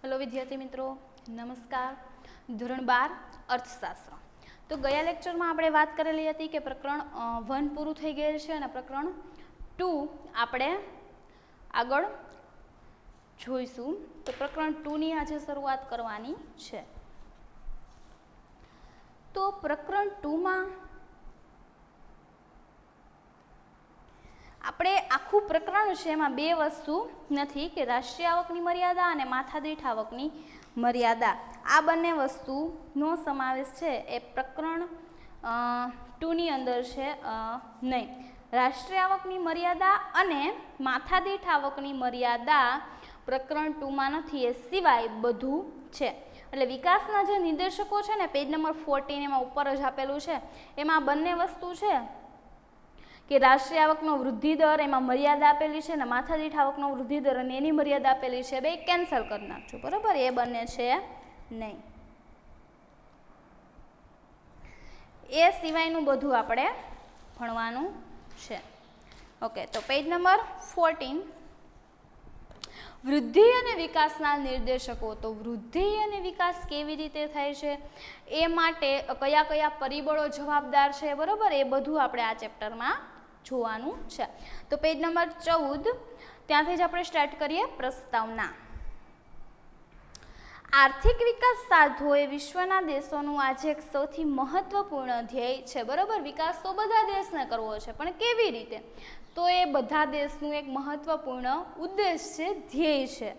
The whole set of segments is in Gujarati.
हेलो विद्यार्थी मित्रों, नमस्कार। ધોરણ 12 અર્થશાસ્ત્ર। તો ગયા લેક્ચરમાં આપણે વાત કરેલી હતી કે પ્રકરણ 1 પૂરું થઈ ગયેલ છે અને પ્રકરણ 2 આપણે આગળ જોઈશું। તો પ્રકરણ 2 ની આજે શરૂઆત કરવાની છે। તો પ્રકરણ 2 માં આપણે આખું પ્રકરણ છે એમાં બે વસ્તુ નથી કે રાષ્ટ્રીય આવકની મર્યાદા અને માથાદીઠ આવકની મર્યાદા, આ બંને વસ્તુનો સમાવેશ છે એ પ્રકરણ 2 ની અંદર છે નહીં। રાષ્ટ્રીય આવકની મર્યાદા અને માથાદીઠ આવકની મર્યાદા પ્રકરણ 2 માં નથી, એ સિવાય બધું છે। એટલે વિકાસના જે નિર્દેશકો છે ને પેજ નંબર 14 એમાં ઉપર જ આપેલું છે, એમાં બંને વસ્તુ છે કે રાષ્ટ્રીય આવકનો વૃદ્ધિ દર એમાં મર્યાદા આપેલી છે અને માથાદીઠ આવકનો વૃદ્ધિ દર અને એની મર્યાદા આપેલી છે, બે કેન્સલ કરી નાખજો, બરાબર? એ બંને છે નહીં, એ સિવાયનું બધું આપણે ભણવાનું છે। ઓકે, તો પેજ નંબર 14 વૃદ્ધિ અને વિકાસના નિર્દેશકો। તો વૃદ્ધિ અને વિકાસ કેવી રીતે થાય છે, એ માટે કયા કયા પરિબળો જવાબદાર છે, બરાબર? એ બધું આપણે આ ચેપ્ટરમાં જોવાનું છે। તો પેજ નંબર 14 ત્યાંથી જ આપણે સ્ટાર્ટ કરીએ। પ્રસ્તાવના। આર્થિક વિકાસ સાધવો એ વિશ્વના દેશોનું આજે એક સૌથી મહત્વપૂર્ણ ધ્યેય છે, બરાબર? વિકાસ તો બધા દેશને કરવો છે, પણ કેવી રીતે? તો એ બધા દેશનું એક મહત્વપૂર્ણ ઉદ્દેશ છે, ધ્યેય છે,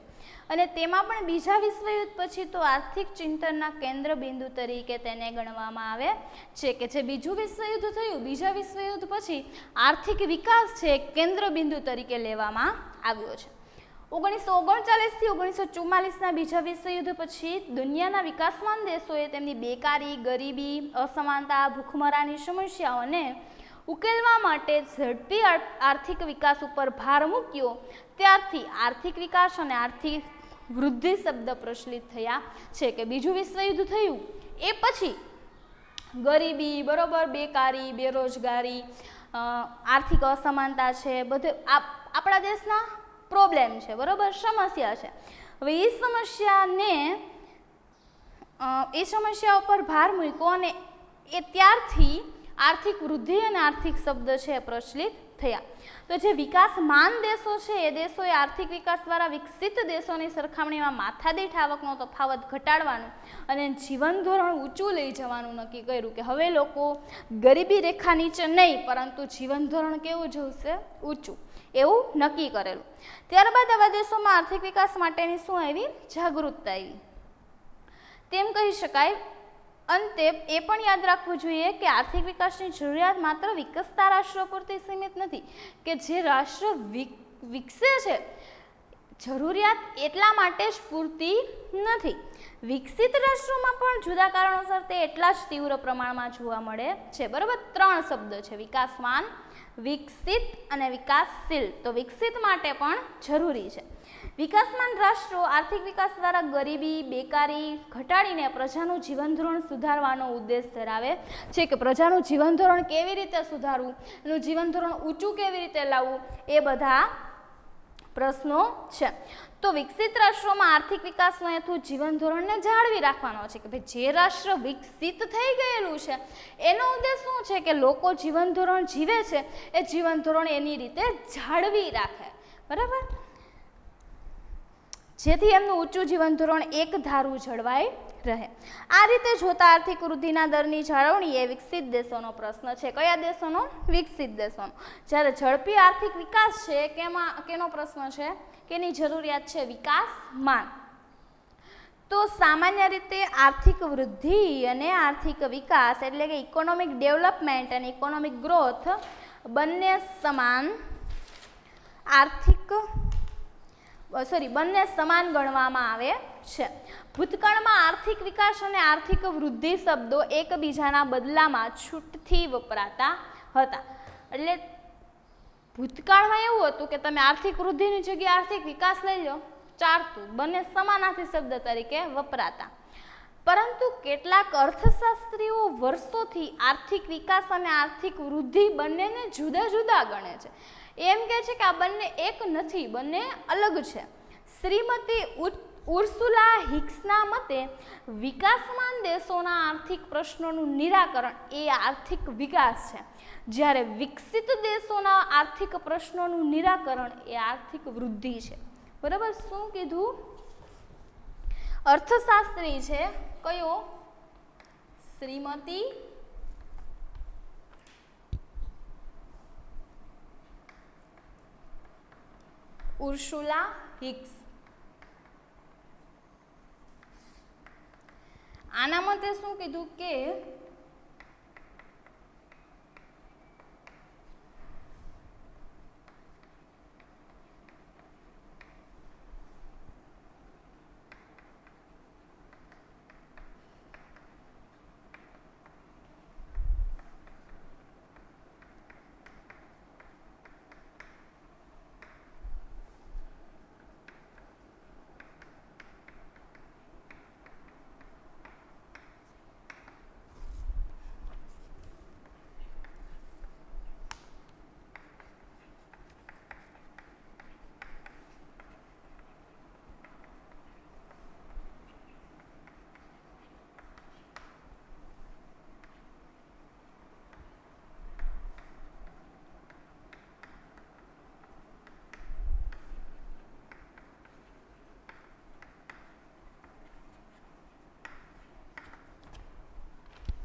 અને તેમાં પણ બીજા વિશ્વયુદ્ધ પછી તો આર્થિક ચિંતનના કેન્દ્ર બિંદુ તરીકે તેને ગણવામાં આવે છે કે જે બીજું વિશ્વયુદ્ધ થયું, બીજા વિશ્વયુદ્ધ પછી આર્થિક વિકાસ છે કેન્દ્ર બિંદુ તરીકે લેવામાં આવ્યો છે। 1939 થી 1944ના બીજા વિશ્વયુદ્ધ પછી દુનિયાના વિકાસમાન દેશોએ તેમની બેકારી, ગરીબી, અસમાનતા, ભૂખમરાની સમસ્યાઓને ઉકેલવા માટે ઝડપી આર્થિક વિકાસ ઉપર ભાર મૂક્યો, ત્યારથી આર્થિક વિકાસ અને આર્થિક વૃદ્ધિ શબ્દ પ્રચલિત થયા છે કે બીજું વિશ્વયુદ્ધ થયું એ પછી ગરીબી, બરોબર, બેકારી, બેરોજગારી, આર્થિક અસમાનતા છે, બધું આપણા દેશના પ્રોબ્લેમ છે, બરોબર, સમસ્યા છે। હવે એ સમસ્યા ઉપર ભાર મૂક્યો અને એ ત્યારથી આર્થિક વૃદ્ધિ અને આર્થિક શબ્દ છે પ્રચલિત થયા। તો જે વિકાસમાન દેશો છે એ દેશોએ આર્થિક વિકાસ દ્વારા વિકસિત દેશોની સરખામણીમાં માથાદીઠ આવકનો તફાવત ઘટાડવાનું અને જીવન ધોરણ ઊંચું લઈ જવાનું નક્કી કર્યું કે હવે લોકો ગરીબી રેખા નીચે નહીં, પરંતુ જીવન ધોરણ કેવું જશે? ઊંચું, એવું નક્કી કરેલું। ત્યારબાદ આવા દેશોમાં આર્થિક વિકાસ માટેની શું આવી? જાગૃતતા આવી, તેમ કહી શકાય। અંતે એ પણ યાદ રાખવું જોઈએ કે આર્થિક વિકાસની જરૂરિયાત માત્ર વિકસતા રાષ્ટ્રો પૂરતી સીમિત નથી, કે જે રાષ્ટ્ર વિકસે છે જરૂરિયાત એટલા માટે જ પૂરતી નથી, વિકસિત રાષ્ટ્રોમાં પણ જુદા કારણોસર તે એટલા જ તીવ્ર પ્રમાણમાં જોવા મળે છે, બરાબર? 3 શબ્દ છે, વિકાસમાન, વિકસિત અને વિકાસશીલ। તો વિકસિત માટે પણ જરૂરી છે। વિકાસમાન રાષ્ટ્રો આર્થિક વિકાસ દ્વારા ગરીબી, બેકારી ઘટાડીને પ્રજાનું જીવન ધોરણ સુધારવાનો ઉદ્દેશ ધરાવે છે કે પ્રજાનું જીવન ધોરણ કેવી રીતે સુધારવું, એનું જીવન ધોરણ ઊંચું કેવી રીતે લાવવું, એ બધા પ્રશ્નો છે। તો વિકસિત રાષ્ટ્રોમાં આર્થિક વિકાસનો હેતુ જીવન ધોરણને જાળવી રાખવાનો છે કે ભાઈ જે રાષ્ટ્ર વિકસિત થઈ ગયેલું છે એનો ઉદ્દેશ શું છે કે લોકો જીવન ધોરણ જીવે છે એ જીવન ધોરણ એની રીતે જાળવી રાખે, બરાબર, જેથી એમનું ઊંચું જીવન ધોરણ એક ધારું જળવાઈ રહે। આ રીતે જોતા આર્થિક વૃદ્ધિના દરની જાળવણી એ વિકસિત દેશોનો પ્રશ્ન છે। કયા દેશોનો? વિકસિત દેશોનો। જ્યારે ઝડપી આર્થિક વિકાસ છે કેનો પ્રશ્ન છે? કેની જરૂરિયાત છે? વિકાસમાન। તો સામાન્ય રીતે આર્થિક વૃદ્ધિ અને આર્થિક વિકાસ એટલે કે ઇકોનોમિક ડેવલપમેન્ટ અને ઇકોનોમિક ગ્રોથ બંને સમાન ગણવામાં આવે છે। ભૂતકાળમાં આર્થિક વિકાસ અને આર્થિક વૃદ્ધિ શબ્દો એકબીજાના બદલામાં છૂટથી વપરાતા હતા। એટલે ભૂતકાળમાં એવું હતું કે તમે આર્થિક વૃદ્ધિની જગ્યાએ આર્થિક વિકાસ લઈ લો, ચાલતું, બંને સમાનાર્થી શબ્દ તરીકે વપરાતા। પરંતુ કેટલાક અર્થશાસ્ત્રીઓ વર્ષોથી આર્થિક વિકાસ અને આર્થિક વૃદ્ધિ બંનેને જુદા જુદા ગણે છે। એમ કહે છે કે આ બંને એક નથી, બંને અલગ છે। શ્રીમતી ઉર્સુલા હિક્સના મતે વિકાસમાન દેશોના આર્થિક પ્રશ્નોનું નિરાકરણ એ આર્થિક વિકાસ છે, જ્યારે વિકસિત દેશોના આર્થિક પ્રશ્નોનું નિરાકરણ એ આર્થિક વૃદ્ધિ છે. બરાબર. શું કીધું? અર્થશાસ્ત્રી છે કયો? શ્રીમતી ઉર્સુલા હિક્સ. આના મતે શું કીધું કે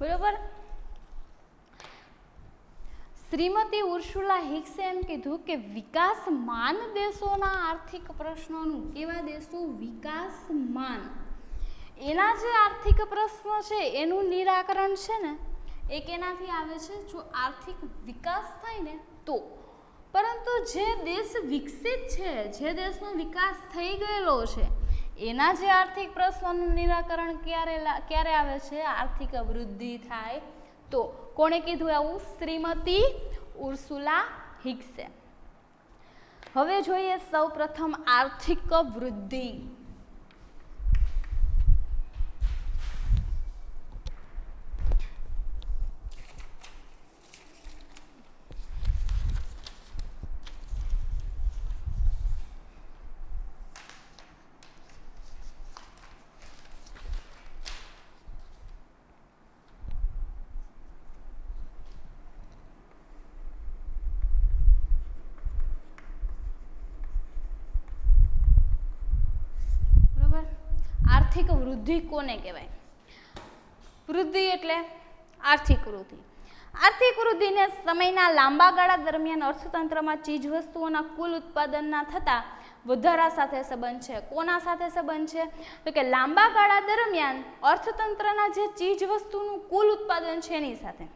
બરોબર. શ્રીમતી ઉર્સુલા હિક્સે એમ કીધું કે વિકાસમાન દેશોના આર્થિક પ્રશ્નોનું, કેવા દેશો? વિકાસમાન. એના જે આર્થિક પ્રશ્નો છે એનું નિરાકરણ છે ને એ કેનાથી આવે છે? જો આર્થિક વિકાસ થાય ને તો. પરંતુ જે દેશ વિકસિત છે, જે દેશનો વિકાસ થઈ ગયેલો છે, એના જે આર્થિક પ્રશ્નોનું નિરાકરણ ક્યારે આવે છે? આર્થિક વૃદ્ધિ થાય તો. કોણે કીધું આવું? શ્રીમતી ઉર્સુલા હિક્સે. હવે જોઈએ સૌપ્રથમ આર્થિક વૃદ્ધિ. આર્થિક વૃદ્ધિ કોને કહેવાય? વૃદ્ધિ એટલે આર્થિક વૃદ્ધિ. આર્થિક વૃદ્ધિને સમયના લાંબા ગાળા દરમિયાન અર્થતંત્રમાં ચીજવસ્તુઓના કુલ ઉત્પાદનના થતા વધારા સાથે સંબંધ છે. કોના સાથે સંબંધ છે? તો કે લાંબા ગાળા દરમિયાન અર્થતંત્રના જે ચીજવસ્તુનું કુલ ઉત્પાદન છે એની સાથે.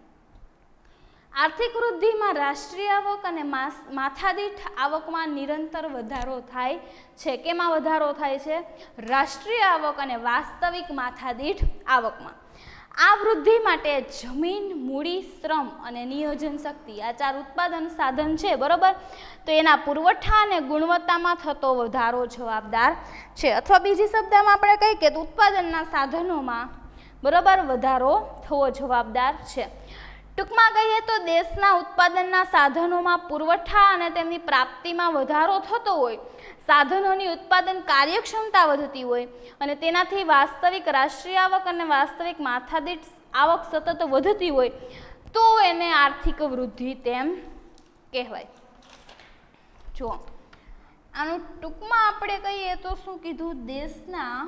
આર્થિક વૃદ્ધિમાં રાષ્ટ્રીય આવક અને માથાદીઠ આવકમાં નિરંતર વધારો થાય છે. કેમાં વધારો થાય છે? રાષ્ટ્રીય આવક અને વાસ્તવિક માથાદીઠ આવકમાં. આ વૃદ્ધિ માટે જમીન, મૂડી, શ્રમ અને નિયોજન શક્તિ, આ 4 ઉત્પાદન સાધન છે, બરોબર. તો એના પુરવઠા અને ગુણવત્તામાં થતો વધારો જવાબદાર છે. અથવા બીજી શબ્દમાં આપણે કહીએ કે ઉત્પાદનના સાધનોમાં, બરોબર, વધારો થવો જવાબદાર છે. ટૂંકમાં કહીએ તો દેશના ઉત્પાદનના સાધનોમાં પુરવઠા અને તેમની પ્રાપ્તિમાં વધારો થતો હોય, સાધનોની ઉત્પાદન કાર્યક્ષમતા વધતી હોય અને તેનાથી વાસ્તવિક રાષ્ટ્રીય આવક અને વાસ્તવિક માથાદીઠ આવક સતત વધતી હોય તો એને આર્થિક વૃદ્ધિ તેમ કહેવાય. જો આનું ટૂંકમાં આપણે કહીએ તો શું કીધું? દેશના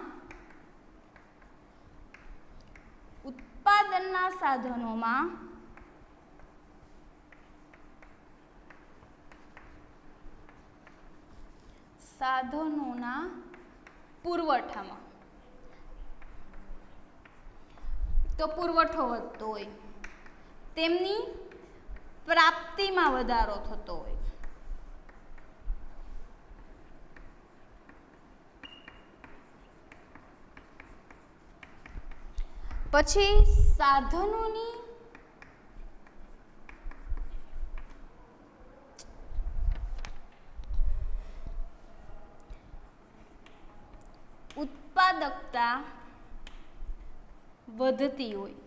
ઉત્પાદનના સાધનોના પુરવઠામાં, તો પુરવઠો વધતો હોય, તેમની પ્રાપ્તિમાં વધારો થતો હોય. પછી સાધનોની ઉત્પાદકતા વધતી હોય.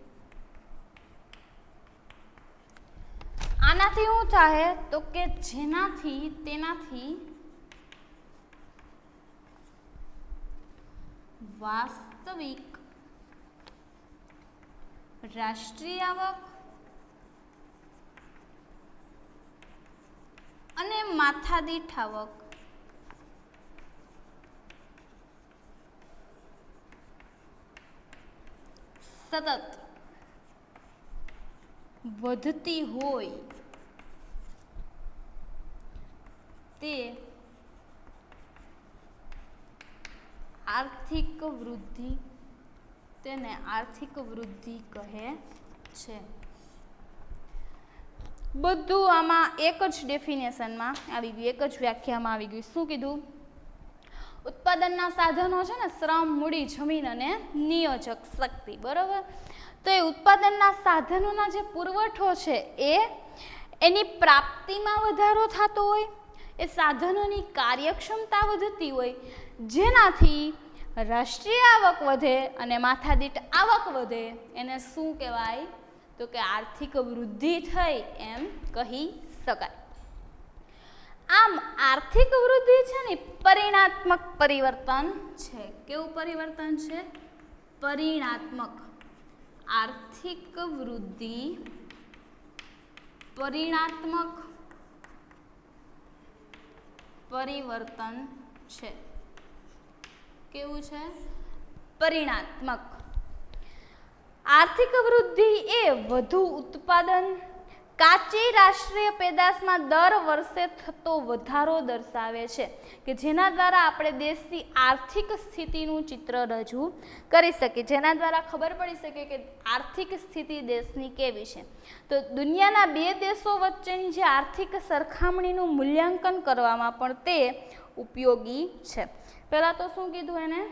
આનાથી શું થાય? તો કે તેનાથી વાસ્તવિક રાષ્ટ્રીય આવક અને માથાદીઠ આવક સતત વધતી હોય તે આર્થિક વૃદ્ધિ, તેને આર્થિક વૃદ્ધિ કહે છે. બધું આમાં એક જ ડેફિનેશનમાં આવી ગયું, એક જ વ્યાખ્યામાં આવી ગયું. શું કીધું? ઉત્પાદનના સાધનો છે ને શ્રમ, મૂડી, જમીન અને નિયોજક શક્તિ. બરોબર. તો એ ઉત્પાદનના સાધનોના જે પુરવઠો છે એની પ્રાપ્તિમાં વધારો થતો હોય, એ સાધનોની કાર્યક્ષમતા વધતી હોય, જેનાથી રાષ્ટ્રીય આવક વધે અને માથાદીઠ આવક વધે. એને શું કહેવાય? તો કે આર્થિક વૃદ્ધિ થઈ એમ કહી શકાય. આમ આર્થિક વૃદ્ધિ છે ને પરિણાત્મક પરિવર્તન છે. કેવું પરિવર્તન છે? પરિણાત્મક. આર્થિક વૃદ્ધિ પરિણાત્મક પરિવર્તન છે. કેવું છે? પરિણાત્મક. આર્થિક વૃદ્ધિ એ વધુ ઉત્પાદન, કાચી રાષ્ટ્રીય પેદાશમાં દર વર્ષે થતો વધારો દર્શાવે છે, કે જેના દ્વારા આપણે દેશની આર્થિક સ્થિતિનું ચિત્ર રજૂ કરી શકીએ, જેના દ્વારા ખબર પડી શકે કે આર્થિક સ્થિતિ દેશની કેવી છે. તો દુનિયાના બે દેશો વચ્ચેની જે આર્થિક સરખામણીનું મૂલ્યાંકન કરવામાં પણ તે ઉપયોગી છે. પહેલાં તો શું કીધું એને?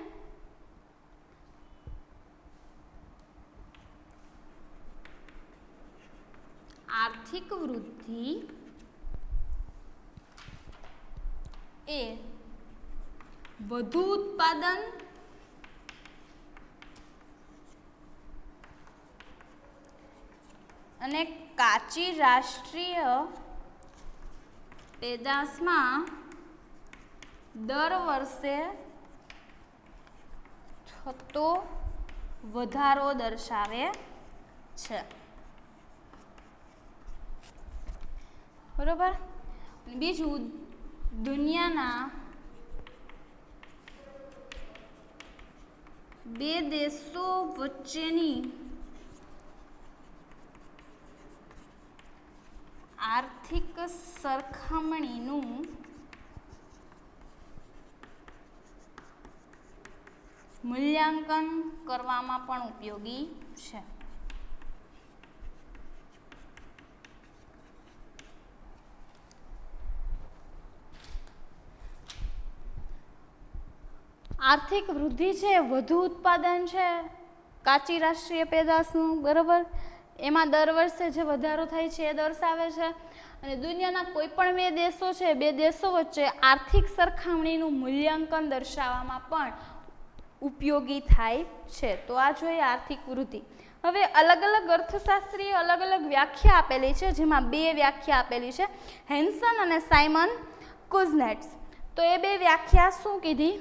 આર્થિક વૃદ્ધિ એ વધુ ઉત્પાદન અને કાચી રાષ્ટ્રીય પેદાશમાં દર વર્ષે થતો વધારો દર્શાવે છે. બરોબર. બીજું, દુનિયાના બે દેશો વચ્ચેની આર્થિક સરખામણીનું મૂલ્યાંકન કરવામાં પણ ઉપયોગી છે. આર્થિક વૃદ્ધિ છે, વધુ ઉત્પાદન છે, કાચી રાષ્ટ્રીય પેદાશનું, બરાબર, એમાં દર વર્ષે જે વધારો થાય છે એ દર્શાવે છે. અને દુનિયાના કોઈ પણ બે દેશો છે, બે દેશો વચ્ચે આર્થિક સરખામણીનું મૂલ્યાંકન દર્શાવવામાં પણ ઉપયોગી થાય છે. તો આ જોઈએ આર્થિક વૃદ્ધિ. હવે અલગ અલગ અર્થશાસ્ત્રીએ અલગ અલગ વ્યાખ્યા આપેલી છે, જેમાં બે વ્યાખ્યા આપેલી છે, હેન્સન અને સાયમન કુઝનેટ્સ. તો એ બે વ્યાખ્યા શું કીધી?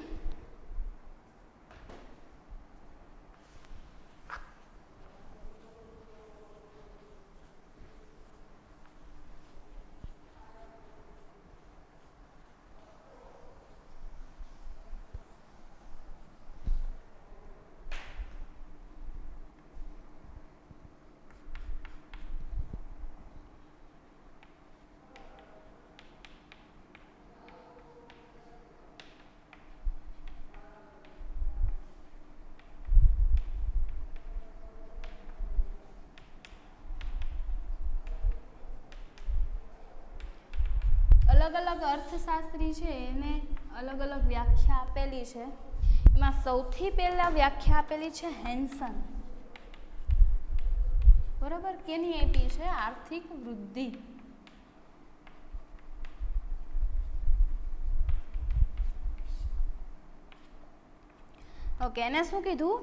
અલગ અલગ અર્થશાસ્ત્રી છે એને અલગ અલગ વ્યાખ્યા આપેલી છે. એમાં સૌથી પહેલા વ્યાખ્યા આપેલી છે હેન્સન. બરાબર. કેની આપી છે? આર્થિક વૃદ્ધિ. ઓકે. એને શું કીધું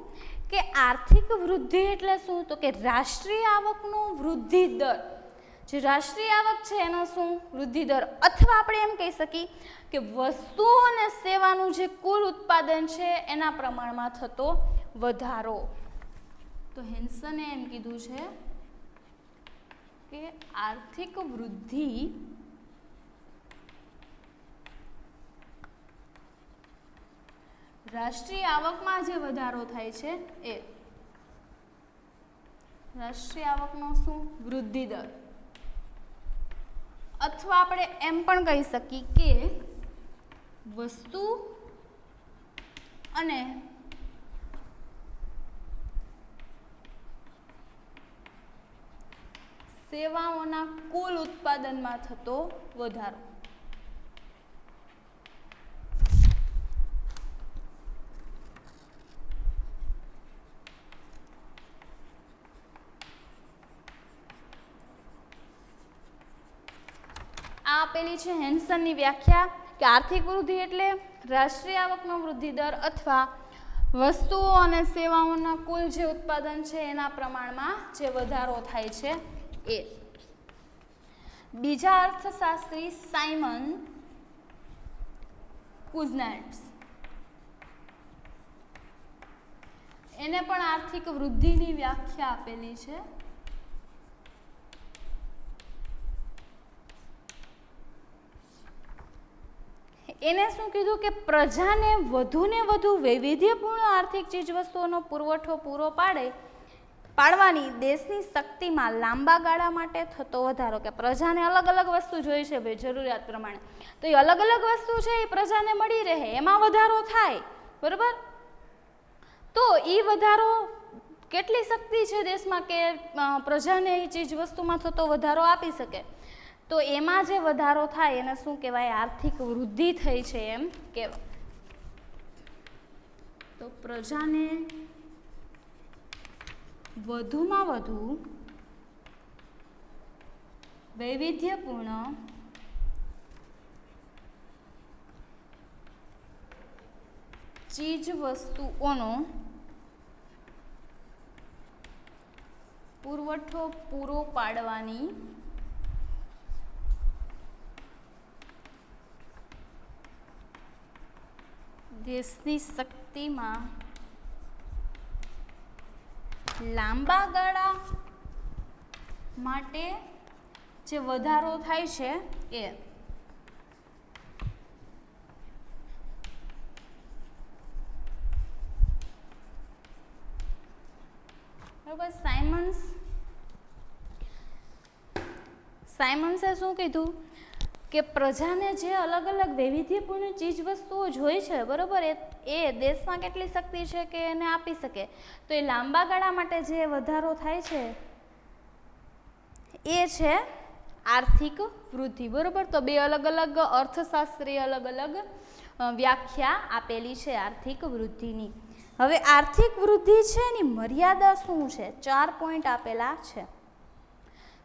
કે આર્થિક વૃદ્ધિ એટલે શું? તો કે રાષ્ટ્રીય આવકનો વૃદ્ધિ દર જે રાષ્ટ્રીય આવક છે એનો શું વૃદ્ધિ દર, અથવા આપણે એમ કહી શકીએ કે વસ્તુઓ અને સેવાનું જે કુલ ઉત્પાદન છે એના પ્રમાણમાં થતો વધારો. તો હેન્સને એમ કીધું છે કે આર્થિક વૃદ્ધિ રાષ્ટ્રીય આવકમાં જે વધારો થાય છે એ રાષ્ટ્રીય આવકનો શું વૃદ્ધિ દર, અથવા આપણે એમ પણ કહી શકીએ કે વસ્તુ અને સેવાઓના કુલ ઉત્પાદનમાં થતો વધારો. આ આપેલી છે હેન્સનની વ્યાખ્યા કે આર્થિક વૃદ્ધિ એટલે રાષ્ટ્રીય આવકનો વૃદ્ધિ દર અથવા વસ્તુઓ અને સેવાઓના કુલ જે ઉત્પાદન છે એના પ્રમાણમાં જે વધારો થાય છે એ. બીજા અર્થશાસ્ત્રી સાયમન કુઝનેટ્સ એને પણ આર્થિક વૃદ્ધિની વ્યાખ્યા આપેલી છે. એને શું કીધું કે પ્રજાને વધુને વધુ વૈવિધ્યપૂર્ણ આર્થિક ચીજવસ્તુઓનો પુરવઠો પૂરો પાડવાની દેશની શક્તિમાં લાંબા ગાળા માટે થતો વધારો. કે પ્રજાને અલગ અલગ વસ્તુ જોઈએ છે ભાઈ જરૂરિયાત પ્રમાણે, તો એ અલગ અલગ વસ્તુ છે એ પ્રજાને મળી રહે એમાં વધારો થાય, બરાબર. તો એ વધારો કેટલી શક્તિ છે દેશમાં કે પ્રજાને એ ચીજવસ્તુમાં થતો વધારો આપી શકે, તો એમાં જે વધારો થાય એને શું કહેવાય, આર્થિક વૃદ્ધિ થઈ છે એમ કહેવાય. તો પ્રજાને વધુમાં વધુ વૈવિધ્યપૂર્ણ ચીજવસ્તુઓનો પુરવઠો પૂરો પાડવાની દેશની શક્તિમાં લાંબા ગાળા માટે જે વધારો થાય છે એ. બરાબર. સાયમન્સે શું કીધું કે પ્રજાને જે અલગ અલગ વૈવિધ્યપૂર્ણ ચીજવસ્તુઓ જોઈ છે, બરાબર, એ દેશમાં કેટલી શક્તિ છે કે એને આપી શકે, તો એ લાંબા ગાળા માટે જે વધારો થાય છે એ છે આર્થિક વૃદ્ધિ, બરાબર. તો બે અલગ અલગ અર્થશાસ્ત્રીય અલગ અલગ વ્યાખ્યા આપેલી છે આર્થિક વૃદ્ધિની. હવે આર્થિક વૃદ્ધિ છે એની મર્યાદા શું છે, 4 પોઈન્ટ આપેલા છે.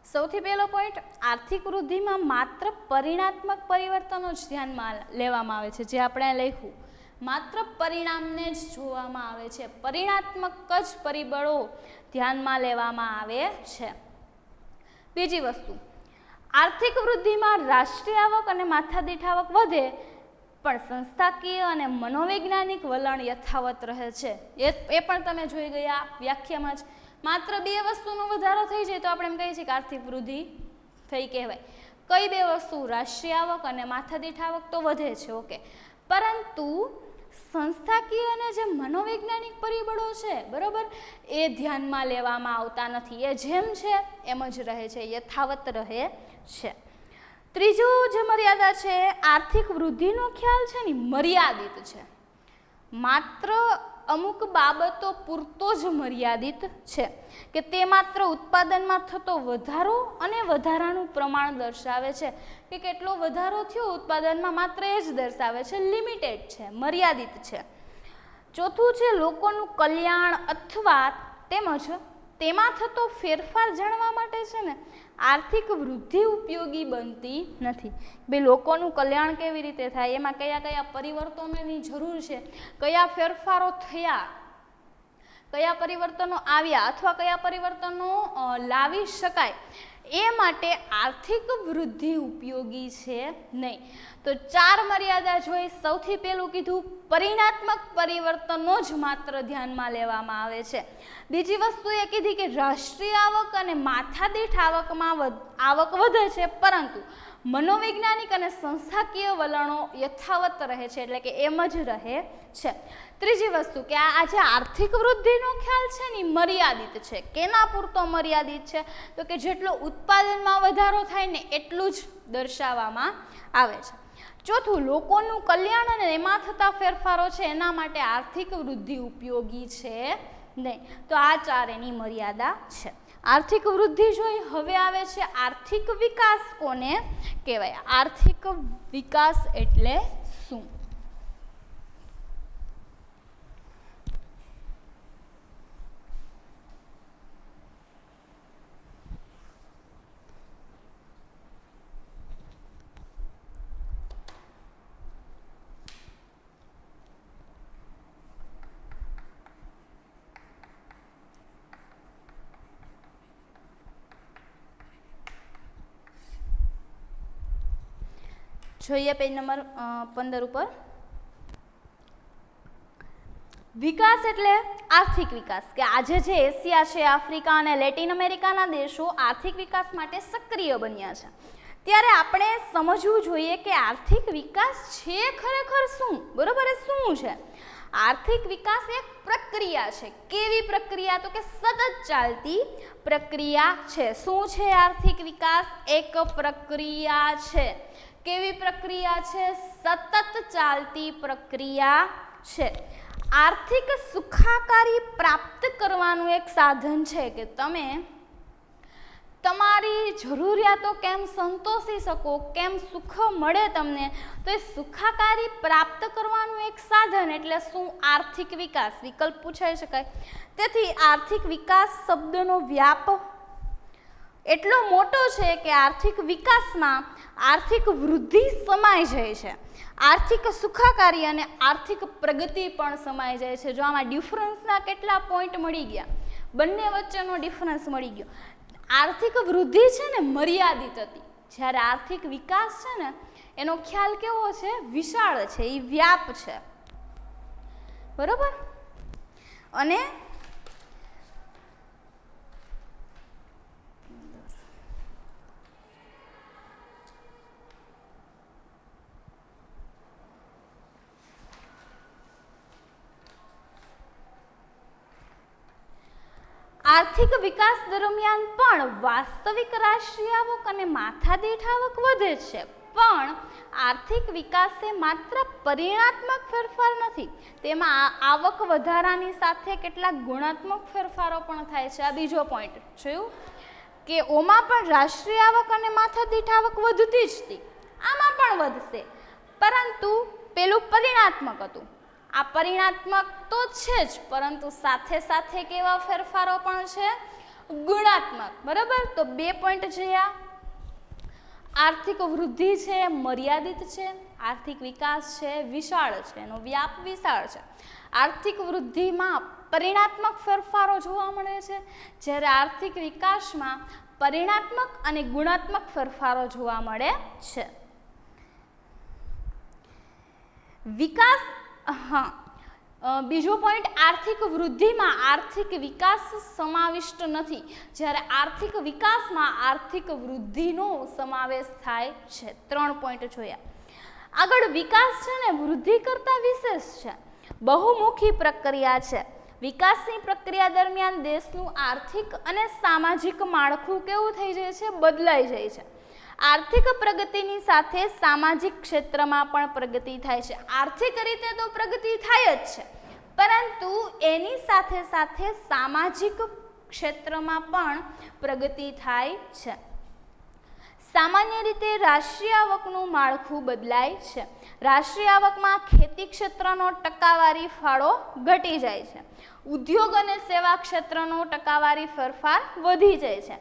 સૌથી પહેલો પોઈન્ટ, આર્થિક વૃદ્ધિમાં માત્ર પરિણાત્મક પરિવર્તનો જ ધ્યાનમાં લેવામાં આવે છે. જે આપણે લખ્યું, માત્ર પરિણામને જ જોવામાં આવે છે, પરિણાત્મક જ પરિબળો ધ્યાનમાં લેવામાં આવે છે. બીજી વસ્તુ, આર્થિક વૃદ્ધિમાં રાષ્ટ્રીય આવક અને માથાદીઠ આવક વધે પણ સંસ્થાકીય અને મનોવૈજ્ઞાનિક વલણ યથાવત રહે છે. એ પણ તમે જોઈ ગયા વ્યાખ્યામાં જ. માત્ર બે વસ્તુનો વધારો થઈ જાય તો આપણે એમ કહીએ છીએ કે આર્થિક વૃદ્ધિ થઈ કહેવાય. કઈ બે વસ્તુ, રાષ્ટ્રીય આવક અને માથાદીઠ આવક તો વધે છે, ઓકે, પરંતુ સંસ્થાકીય અને જે મનોવૈજ્ઞાનિક પરિબળો છે, બરાબર, એ ધ્યાનમાં લેવામાં આવતા નથી. એ જેમ છે એમ જ રહે છે, યથાવત રહે છે. ત્રીજું જે મર્યાદા છે, આર્થિક વૃદ્ધિનો ખ્યાલ છે ને મર્યાદિત છે, માત્ર અમુક બાબતો પૂરતો જ મર્યાદિત છે, કે તે માત્ર ઉત્પાદનમાં થતો વધારો અને વધારાનું પ્રમાણ દર્શાવે છે. કે કેટલો વધારો થયો ઉત્પાદનમાં માત્ર એ જ દર્શાવે છે, લિમિટેડ છે, મર્યાદિત છે. ચોથું છે લોકોનું કલ્યાણ અથવા તેમજ તેમાં થતો ફેરફાર જાણવા માટે છે ને આર્થિક વૃદ્ધિ ઉપયોગી બનતી નથી. ભાઈ લોકોનું કલ્યાણ કેવી રીતે થાય, એમાં કયા કયા પરિવર્તનોની જરૂર છે, કયા ફેરફારો થયા, કયા પરિવર્તનો આવ્યા અથવા કયા પરિવર્તનો લાવી શકાય, એ માટે આર્થિક વૃદ્ધિ ઉપયોગી છે નહીં. તો 4 મર્યાદા જોઈ. સૌથી પહેલું કીધું પરિણાત્મક પરિવર્તનો જ માત્ર ધ્યાનમાં લેવામાં આવે છે. બીજી વસ્તુ એ કીધી કે રાષ્ટ્રીય આવક અને માથાદીઠ આવકમાં આવક વધે છે, પરંતુ મનોવૈજ્ઞાનિક અને સંસ્થાકીય વલણો યથાવત રહે છે, એટલે કે એમ જ રહે છે. ત્રીજી વસ્તુ કે આ જે આર્થિક વૃદ્ધિનો ખ્યાલ છે ને મર્યાદિત છે. કેના પૂરતો મર્યાદિત છે? તો કે જેટલો ઉત્પાદનમાં વધારો થાય ને એટલું જ દર્શાવવામાં આવે છે. ચોથું, લોકોનું કલ્યાણ અને એમાં થતા ફેરફારો છે એના માટે આર્થિક વૃદ્ધિ ઉપયોગી છે નહીં. તો આ 4 એની મર્યાદા છે. આર્થિક વૃદ્ધિ જોઈ. હવે આવે છે આર્થિક વિકાસ. કોને કહેવાય? આર્થિક વિકાસ એટલે શું? જોઈએ પેજ નંબર 15 ઉપર. વિકાસ એટલે આર્થિક વિકાસ. કે આજે જે એશિયા છે, આફ્રિકા અને લેટિન અમેરિકાના દેશો આર્થિક વિકાસ માટે સક્રિય બન્યા છે, ત્યારે આપણે સમજવું જોઈએ કે આર્થિક વિકાસ છે ખરેખર શું? બરોબર, એ શું છે? આર્થિક વિકાસ એક પ્રક્રિયા છે. કેવી પ્રક્રિયા? તો કે સતત ચાલતી પ્રક્રિયા છે. શું છે આર્થિક વિકાસ? એક પ્રક્રિયા છે. કેવી પ્રક્રિયા છે? સતત ચાલતી પ્રક્રિયા છે. આર્થિક સુખાકારી પ્રાપ્ત કરવાનું એક સાધન છે કે તમે તમારી જરૂરિયાતો કેમ સંતોષી શકો, કેમ સુખ મળે તમને, તો એ સુખાકારી પ્રાપ્ત કરવાનું એક સાધન એટલે શું? આર્થિક વિકાસ. વિકલ્પ પૂછાઈ શકાય. તેથી આર્થિક વિકાસ શબ્દનો વ્યાપ એટલો મોટો છે કે આર્થિક વિકાસમાં આર્થિક વૃદ્ધિ સમાઈ જાય છે, આર્થિક સુખાકારી અને આર્થિક પ્રગતિ પણ સમાઈ જાય છે. જો આમાં ડિફરન્સના કેટલા પોઈન્ટ મળી ગયા, બંને વચ્ચેનો ડિફરન્સ મળી ગયો. આર્થિક વૃદ્ધિ છે ને મર્યાદિત હતી, જ્યારે આર્થિક વિકાસ છે ને એનો ખ્યાલ કેવો છે? વિશાળ છે, એ વ્યાપ છે. બરોબર. અને આર્થિક વિકાસ દરમિયાન પણ વાસ્તવિક રાષ્ટ્રીય આવક અને માથાદીઠ આવક વધે છે, પણ આર્થિક વિકાસ એ માત્ર પરિણાત્મક ફેરફાર નથી, તેમાં આવક વધારાની સાથે કેટલાક ગુણાત્મક ફેરફારો પણ થાય છે. આ બીજો પોઈન્ટ જોયું કે ઓમાં પણ રાષ્ટ્રીય આવક અને માથાદીઠ આવક વધતી જ હતી, આમાં પણ વધશે, પરંતુ પેલું પરિણાત્મક હતું. આ પરિણાત્મક તો છે જ, પરંતુ સાથે સાથે કેવા ફેરફારો પણ છે? ગુણાત્મક. બરાબર. તો 2 પોઈન્ટ જોયા. આર્થિક વૃદ્ધિ છે મર્યાદિત છે, આર્થિક વિકાસ છે વિશાળ છે, એનો વ્યાપ વિશાળ છે. આર્થિક વૃદ્ધિમાં પરિણાત્મક ફેરફારો જોવા મળે છે, જ્યારે આર્થિક વિકાસમાં પરિણાત્મક અને ગુણાત્મક ફેરફારો જોવા મળે છે. વિકાસ. હા, બીજો પોઈન્ટ, આર્થિક વૃદ્ધિમાં આર્થિક વિકાસ સમાવિષ્ટ નથી, જ્યારે આર્થિક વિકાસમાં આર્થિક વૃદ્ધિનો સમાવેશ થાય છે. 3 પોઈન્ટ જોયા. આગળ વિકાસ છે ને વૃદ્ધિ કરતા વિશેષ છે, બહુમુખી પ્રક્રિયા છે. વિકાસની પ્રક્રિયા દરમિયાન દેશનું આર્થિક અને સામાજિક માળખું કેવું થઈ જાય છે? બદલાઈ જાય છે. આર્થિક પ્રગતિની સાથે સામાજિક ક્ષેત્રમાં પણ પ્રગતિ થાય છે. આર્થિક રીતે તો પ્રગતિ થાય જ છે, પરંતુ એની સાથે સાથે સામાજિક ક્ષેત્રમાં પણ પ્રગતિ થાય છે. સામાન્ય રીતે રાષ્ટ્રીય આવકનું માળખું બદલાય છે. રાષ્ટ્રીય આવકમાં ખેતી ક્ષેત્રનો ટકાવારી ફાળો ઘટી જાય છે, ઉદ્યોગ અને સેવા ક્ષેત્રનો ટકાવારી ફેરફાર વધી જાય છે,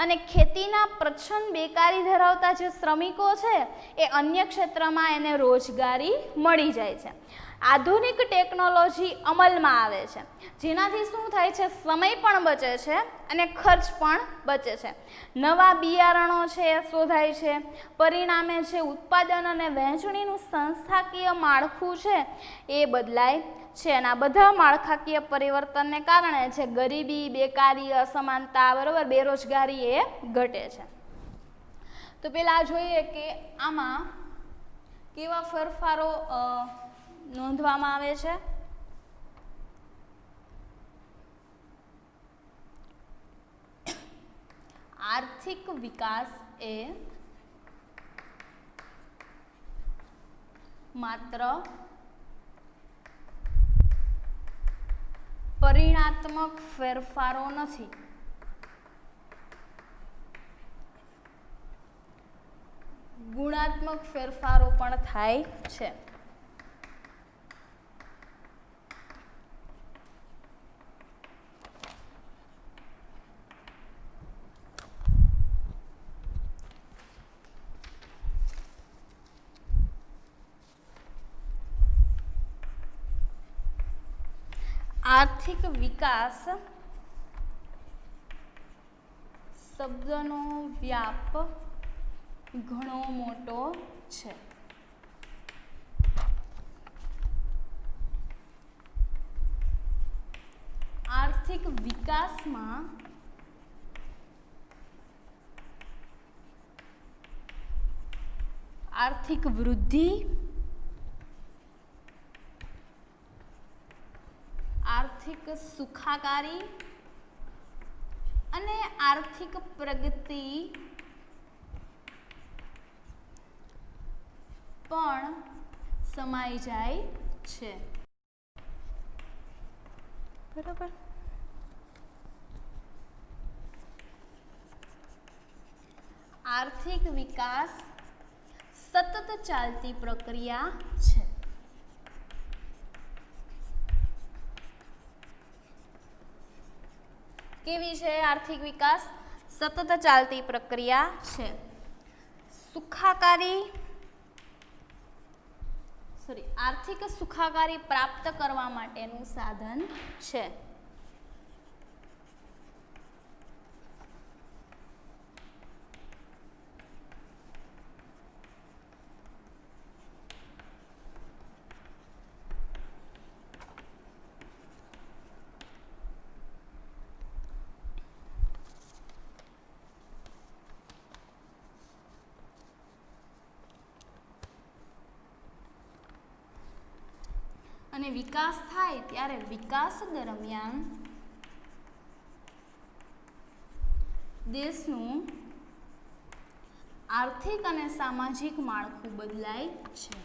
અને ખેતીના પ્રચ્છન્ન બેકારી ધરાવતા જે શ્રમિકો છે એ અન્ય ક્ષેત્રમાં એને રોજગારી મળી જાય છે. આધુનિક ટેકનોલોજી અમલમાં આવે છે, જેનાથી શું થાય છે, સમય પણ બચે છે અને ખર્ચ પણ બચે છે. નવા બિયારણો છે એ શોધાય છે, પરિણામે છે ઉત્પાદન અને વહેંચણીનું સંસ્થાકીય માળખું છે એ બદલાય છે. અને આ બધા માળખાકીય પરિવર્તનને કારણે છે ગરીબી, બેકારી, અસમાનતા, બરાબર, બેરોજગારી એ ઘટે છે. તો પહેલા જોઈએ કે આમાં કેવા ફેરફારો નોંધવામાં આવે છે. આર્થિક વિકાસ એ માત્ર પરિણાત્મક ફેરફારો નથી, ગુણાત્મક ફેરફારો પણ થાય છે. આર્થિક વિકાસ શબ્દનો વ્યાપ ઘણો મોટો છે. આર્થિક વિકાસમાં આર્થિક વૃદ્ધિ, આર્થિક સુખાકારી અને આર્થિક પ્રગતિ પણ સમાઈ જાય છે. બરાબર. આર્થિક વિકાસ સતત ચાલતી પ્રક્રિયા છે. કેવી છે આર્થિક વિકાસ? સતત ચાલતી પ્રક્રિયા છે. આર્થિક સુખાકારી પ્રાપ્ત કરવા માટેનું સાધન છે. અને વિકાસ થાય ત્યારે વિકાસ દરમિયાન દેશનું આર્થિક અને સામાજિક માળખું બદલાય છે.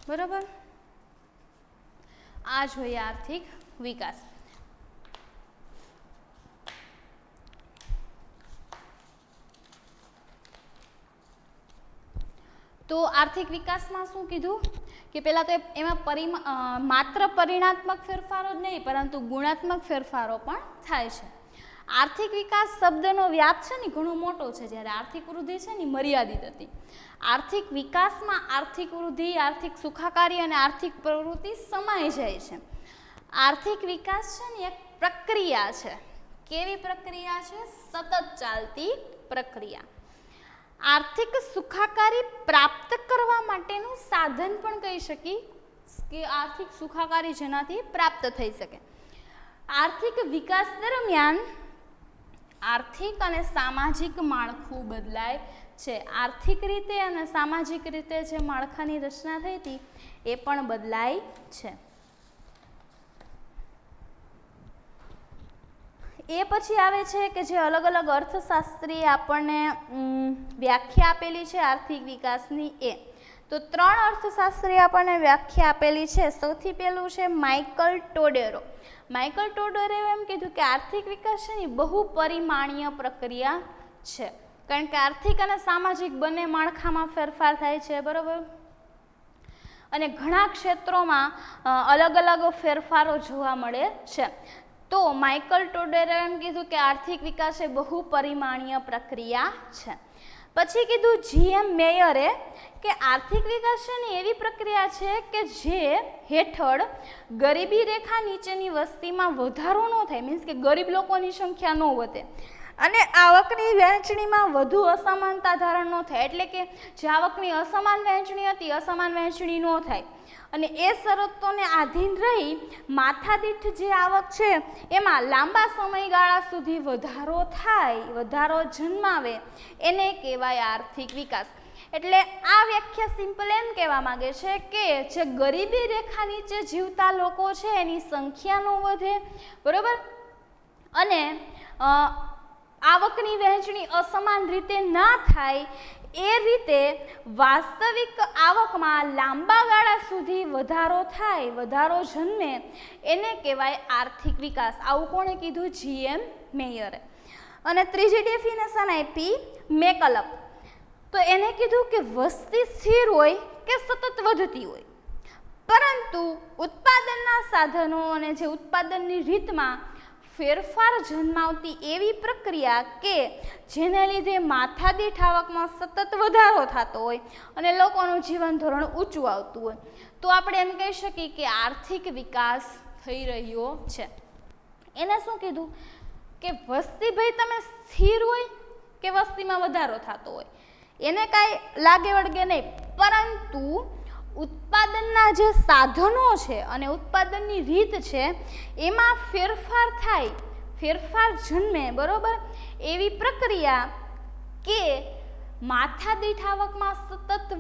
બરાબર. આ જોઈએ આર્થિક વિકાસ. તો આર્થિક વિકાસમાં શું કીધું કે પહેલા તો એમાં માત્ર પરિણાત્મક ફેરફારો જ નહીં પરંતુ ગુણાત્મક ફેરફારો પણ થાય છે. આર્થિક વિકાસ શબ્દનો વ્યાપ છે ને ઘણો મોટો છે, જ્યારે આર્થિક વૃદ્ધિ છે ને મર્યાદિત હતી. આર્થિક વિકાસમાં આર્થિક વૃદ્ધિ, આર્થિક સુખાકારી અને આર્થિક પ્રવૃત્તિ સમાઈ જાય છે. આર્થિક વિકાસ છે ને એક પ્રક્રિયા છે. કેવી પ્રક્રિયા છે? સતત ચાલતી પ્રક્રિયા. આર્થિક સુખાકારી પ્રાપ્ત કરવા માટેનું સાધન પણ કહી શકીએ કે આર્થિક સુખાકારી જેનાથી પ્રાપ્ત થઈ શકે. આર્થિક વિકાસ દરમિયાન આર્થિક અને સામાજિક માળખું બદલાય છે. આર્થિક રીતે અને સામાજિક રીતે જે માળખાની રચના થઈ હતી એ પણ બદલાય છે. એ પછી આવે છે કે જે અલગ અલગ અર્થશાસ્ત્રીએ આપણને વ્યાખ્યા આપેલી છે આર્થિક વિકાસની એ. તો 3 અર્થશાસ્ત્રીએ આપણને વ્યાખ્યા આપેલી છે. સૌથી પહેલું છે માઇકલ ટોડેરો. માઇકલ ટોડેરોએ એમ કીધું કે આર્થિક વિકાસ છે ને બહુપરિમાણીય પ્રક્રિયા છે, કારણ કે આર્થિક અને સામાજિક બંને માળખામાં ફેરફાર થાય છે. બરાબર. અને ઘણા ક્ષેત્રોમાં અલગ અલગ ફેરફારો જોવા મળે છે. તો માઇકલ ટોડરે એમ કીધું કે આર્થિક વિકાસ એ બહુપરિમાણીય પ્રક્રિયા છે. પછી કીધું જીએમ મેયરે કે આર્થિક વિકાસ છે ને એવી પ્રક્રિયા છે કે જે હેઠળ ગરીબી રેખા નીચેની વસ્તીમાં વધારો ન થાય, મીન્સ કે ગરીબ લોકોની સંખ્યા ન વધે અને આવકની વહેંચણીમાં વધુ અસમાનતા ધારણ ન થાય. એટલે કે જે આવકની અસમાન વહેંચણી હતી અસમાન વહેંચણી ન થાય અને એ શરતોને આધીન રહી માથાદીઠ જે આવક છે એમાં લાંબા સમયગાળા સુધી વધારો થાય, વધારો જન્માવે, એને કહેવાય આર્થિક વિકાસ. એટલે આ વ્યાખ્યા સિમ્પલ એમ કહેવા માંગે છે કે જે ગરીબી રેખા નીચે જીવતા લોકો છે એની સંખ્યા ન વધે, બરોબર, અને આવકની વહેંચણી અસમાન રીતે ના થાય, એ રીતે વાસ્તવિક આવકમાં લાંબા ગાળા સુધી વધારો થાય, વધારો જન્મે, એને કહેવાય આર્થિક વિકાસ. આવું કોણે કીધું? જીએમ મેયરે. અને ત્રીજી ડેફિનેશન આપી મેકલપ. તો એને કીધું કે વસ્તી સ્થિર હોય કે સતત વધતી હોય, પરંતુ ઉત્પાદનના સાધનો અને જે ઉત્પાદનની રીતમાં ફેરફાર જન્માવતી એવી પ્રક્રિયા કે જેને લીધે માથાદીઠ આવકમાં સતત વધારો થતો હોય અને લોકોનું જીવન ધોરણ ઊંચું આવતું હોય, તો આપણે એમ કહી શકીએ કે આર્થિક વિકાસ થઈ રહ્યો છે. એને શું કીધું કે વસ્તી ભાઈ તમે સ્થિર હોય કે વસ્તીમાં વધારો થતો હોય એને કાંઈ લાગે વળગે નહીં, પરંતુ ઉત્પાદનના જે સાધનો છે અને ઉત્પાદનની રીત છે એમાં ફેરફાર થાય, ફેરફાર જન્મે, બરોબર, એવી પ્રક્રિયા કે માથાદીઠ આવકમાં સતત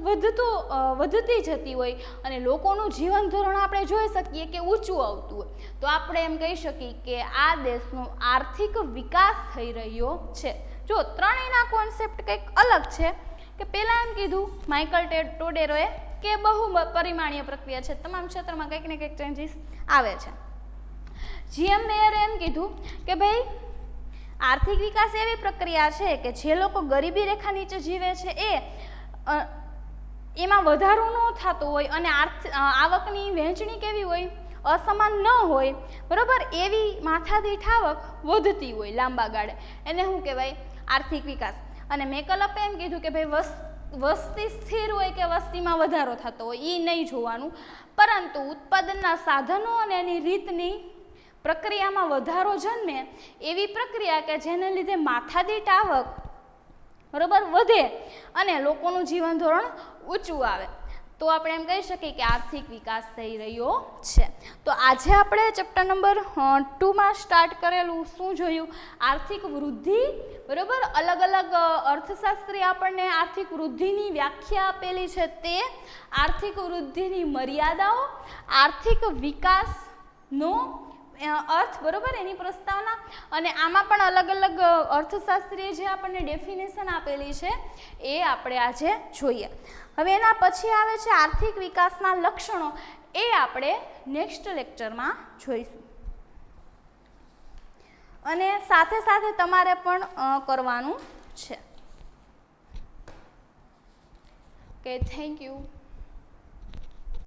વધતી જતી હોય અને લોકોનું જીવન ધોરણ આપણે જોઈ શકીએ કે ઊંચું આવતું હોય, તો આપણે એમ કહી શકીએ કે આ દેશનો આર્થિક વિકાસ થઈ રહ્યો છે. જો ત્રણેયના કોન્સેપ્ટ કંઈક અલગ છે કે પહેલાં એમ કીધું માઇકલ ટોડેરોએ કે બહુપરિમાણીય પ્રક્રિયા છે, તમામ ક્ષેત્રમાં કંઈક ને કંઈક ચેન્જીસ આવે છે. જીએમ મેયરે એમ કીધું કે ભાઈ આર્થિક વિકાસ એવી પ્રક્રિયા છે કે જે લોકો ગરીબી રેખા નીચે જીવે છે એમાં વધારો ન થતો હોય અને આવકની વહેંચણી કેવી હોય? અસમાન ન હોય, બરોબર, એવી માથાદીઠ આવક વધતી હોય લાંબા ગાળે, એને શું કહેવાય? આર્થિક વિકાસ. અને મેકલપે એમ કીધું કે ભાઈ વસ્તી સ્થિર હોય કે વસ્તીમાં વધારો થતો હોય એ નહીં જોવાનું, પરંતુ ઉત્પાદનના સાધનો અને એની રીતની પ્રક્રિયામાં વધારો જન્મે એવી પ્રક્રિયા કે જેને લીધે માથાદીઠ આવક, બરોબર, વધે અને લોકોનું જીવન ધોરણ ઊંચું આવે, તો આપણે એમ કહી શકીએ કે આર્થિક વિકાસ થઈ રહ્યો છે. તો આજે આપણે ચેપ્ટર નંબર 2માં સ્ટાર્ટ કરેલું શું જોયું? આર્થિક વૃદ્ધિ, બરોબર, અલગ અલગ અર્થશાસ્ત્રી આપણને આર્થિક વૃદ્ધિની વ્યાખ્યા આપેલી છે, તે આર્થિક વૃદ્ધિની મર્યાદાઓ, આર્થિક વિકાસનો અર્થ, બરોબર, એની પ્રસ્તાવના, અને આમાં પણ અલગ અલગ અર્થશાસ્ત્રીએ જે આપણને ડેફિનેશન આપેલી છે એ આપણે આજે જોઈએ. હવે એના પછી આવે છે આર્થિક વિકાસના લક્ષણો, એ આપણે નેક્સ્ટ લેક્ચરમાં જોઈશું. અને સાથે સાથે તમારે પણ કરવાનું છે. Okay, thank you.